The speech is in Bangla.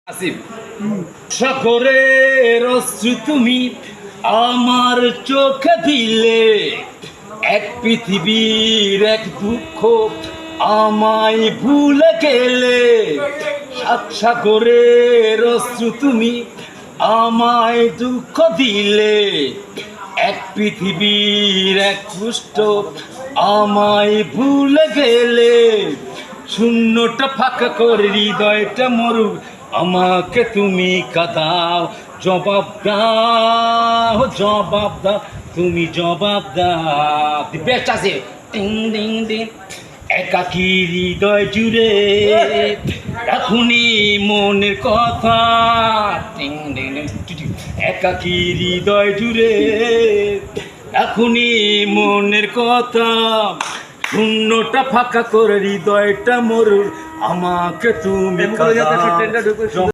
আসিফ সাগরের অশ্রু তুমি আমার চোখে দিলে, এক পৃথিবীর এক দুঃখ আমায় ভুলে গেলে। সাত সাগরের অশ্রু তুমি আমায় দুঃখ দিলে, এক পৃথিবীর এক পুষ্ট আমায় ভুলে গেলে। শূন্যটা ফাঁকা করে হৃদয়টা মরু, আমাকে তুমি কাঁদাও। জবাব দাও, জবাব দাও, তুমি জবাব দাও। বেস্ট আছে টিং টিং টিং। একাকী হৃদয় জুড়ে রাখুনি মনের কথা, টিং টিং টিং। একাকী হৃদয় জুড়ে রাখুনি মনের কথা। শূন্যটা ফাঁকা করে হৃদয়টা মরুর, আমাকে তুমি কাঁদাও।